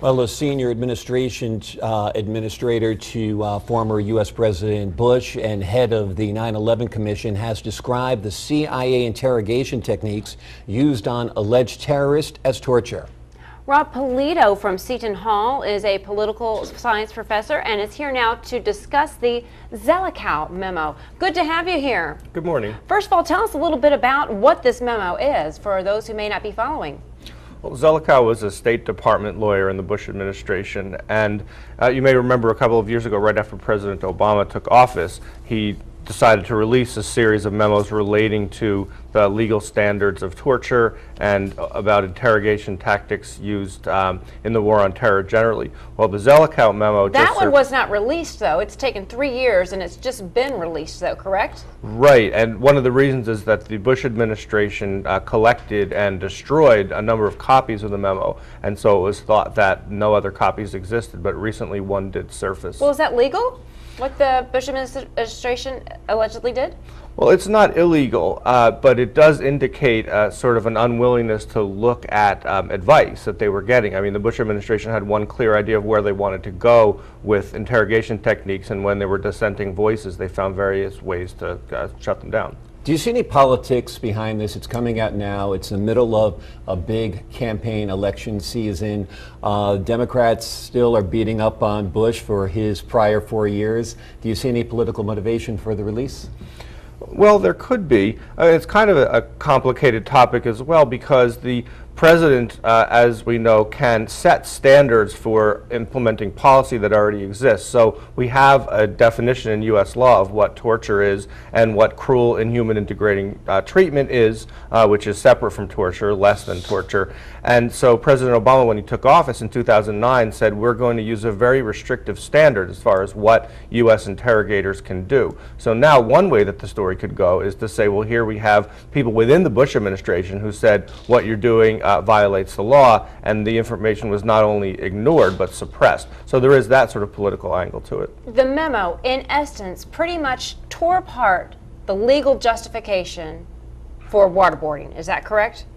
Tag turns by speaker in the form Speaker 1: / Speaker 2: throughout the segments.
Speaker 1: Well, a senior administrator to former U.S. President Bush and head of the 9/11 Commission has described the CIA interrogation techniques used on alleged terrorists as torture.
Speaker 2: Rob Polito from Seton Hall is a political science professor and is here now to discuss the Zellicow Memo. Good to have you here.
Speaker 3: Good morning.
Speaker 2: First of all, tell us a little bit about what this memo is for those who may not be following.
Speaker 3: Well, Zellicow was a State Department lawyer in the Bush administration, and you may remember a couple of years ago, right after President Obama took office, he decided to release a series of memos relating to the legal standards of torture and about interrogation tactics used in the war on terror generally. Well, the Zellicow memo
Speaker 2: that one was not released, though. It's taken 3 years, and it's just been released, though, correct?
Speaker 3: Right, and one of the reasons is that the Bush administration collected and destroyed a number of copies of the memo, and so it was thought that no other copies existed, but recently one did surface.
Speaker 2: Well, is that legal? What the Bush administration allegedly did?
Speaker 3: Well, it's not illegal, but it does indicate sort of an unwillingness to look at advice that they were getting. I mean, the Bush administration had one clear idea of where they wanted to go with interrogation techniques, and when there were dissenting voices, they found various ways to shut them down.
Speaker 1: Do you see any politics behind this? It's coming out now. It's in the middle of a big campaign election season. Democrats still are beating up on Bush for his prior 4 years. Do you see any political motivation for the release?
Speaker 3: Well, there could be. It's kind of a complicated topic as well, because the president, as we know, can set standards for implementing policy that already exists. So we have a definition in U.S. law of what torture is and what cruel, inhuman, and degrading treatment is, which is separate from torture, less than torture. And so President Obama, when he took office in 2009, said we're going to use a very restrictive standard as far as what U.S. interrogators can do. So now one way that the story could go is to say, well, here we have people within the Bush administration who said what you're doing violates the law, and the information was not only ignored but suppressed. So there is that sort of political angle to it.
Speaker 2: The memo, in essence, pretty much tore apart the legal justification for waterboarding. Is that correct?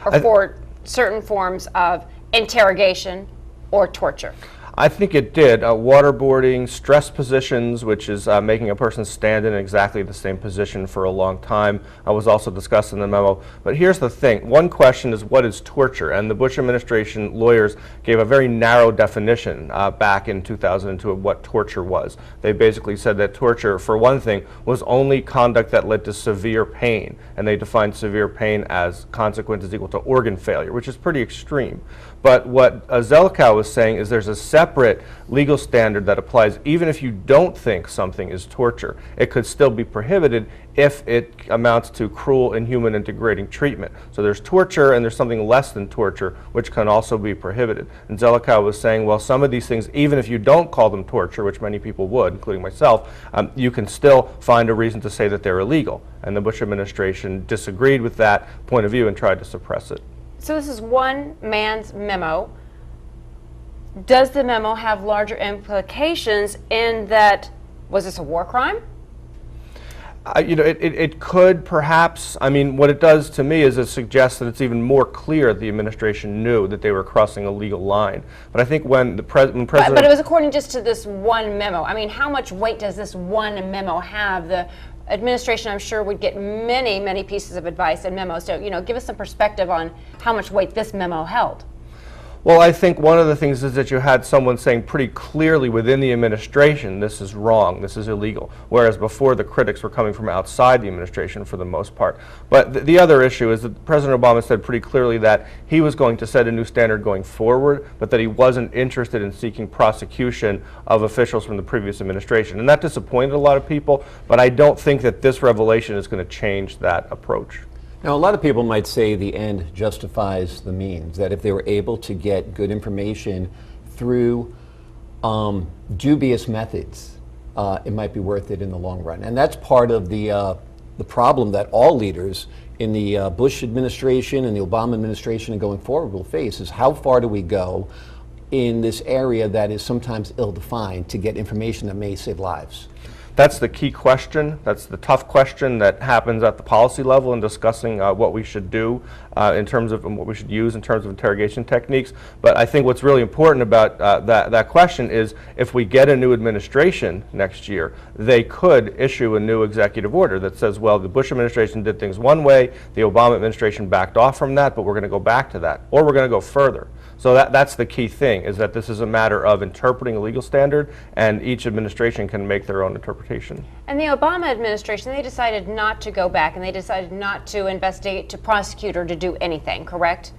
Speaker 2: Or for certain forms of interrogation or torture?
Speaker 3: I think it did. Waterboarding, stress positions, which is making a person stand in exactly the same position for a long time, was also discussed in the memo. But here's the thing. One question is, what is torture? And the Bush administration lawyers gave a very narrow definition back in 2002 of what torture was. They basically said that torture, for one thing, was only conduct that led to severe pain. And they defined severe pain as consequences equal to organ failure, which is pretty extreme. But what Zellicow was saying is there's a separate legal standard that applies even if you don't think something is torture. It could still be prohibited if it amounts to cruel, inhuman, and degrading treatment. So there's torture and there's something less than torture, which can also be prohibited. And Zellicow was saying, well, some of these things, even if you don't call them torture, which many people would, including myself, you can still find a reason to say that they're illegal. And the Bush administration disagreed with that point of view and tried to suppress it.
Speaker 2: So this is one man's memo. Does the memo have larger implications in that, was this a war crime?
Speaker 3: You know, it could perhaps. I mean, what it does to me is it suggests that it's even more clear the administration knew that they were crossing a legal line. But I think when the President...
Speaker 2: But it was according just to this one memo. I mean, how much weight does this one memo have? The administration, I'm sure, would get many, many pieces of advice and memos. So, you know, give us some perspective on how much weight this memo held.
Speaker 3: Well, I think one of the things is that you had someone saying pretty clearly within the administration, this is wrong, this is illegal, whereas before the critics were coming from outside the administration for the most part. But the other issue is that President Obama said pretty clearly that he was going to set a new standard going forward, but that he wasn't interested in seeking prosecution of officials from the previous administration. And that disappointed a lot of people, but I don't think that this revelation is going to change that approach.
Speaker 1: Now, a lot of people might say the end justifies the means, that if they were able to get good information through dubious methods, it might be worth it in the long run. And that's part of the problem that all leaders in the Bush administration and the Obama administration and going forward will face, is how far do we go in this area that is sometimes ill-defined to get information that may save lives?
Speaker 3: That's the key question. That's the tough question that happens at the policy level in discussing what we should do in terms of what we should use in terms of interrogation techniques. But I think what's really important about that question is if we get a new administration next year, they could issue a new executive order that says, well, the Bush administration did things one way, the Obama administration backed off from that, but we're going to go back to that, or we're going to go further. So that's the key thing, is that this is a matter of interpreting a legal standard, and each administration can make their own interpretation.
Speaker 2: And the Obama administration, they decided not to go back, and they decided not to investigate, to prosecute, or to do anything, correct?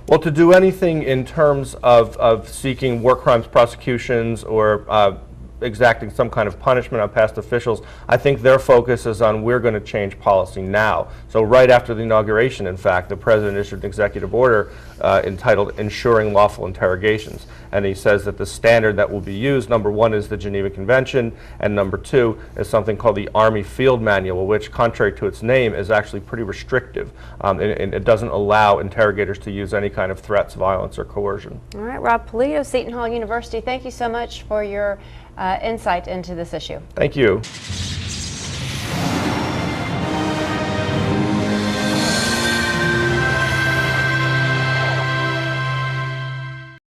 Speaker 3: Well, to do anything in terms of seeking war crimes prosecutions or exacting some kind of punishment on past officials, I think their focus is on we're going to change policy now. So right after the inauguration, in fact, the president issued an executive order entitled Ensuring Lawful Interrogations. And he says that the standard that will be used, number one, is the Geneva Convention, and number two is something called the Army Field Manual, which, contrary to its name, is actually pretty restrictive. And it doesn't allow interrogators to use any kind of threats, violence, or coercion.
Speaker 2: All right, Rob Polito, Seton Hall University, thank you so much for your insight into this issue.
Speaker 3: Thank you.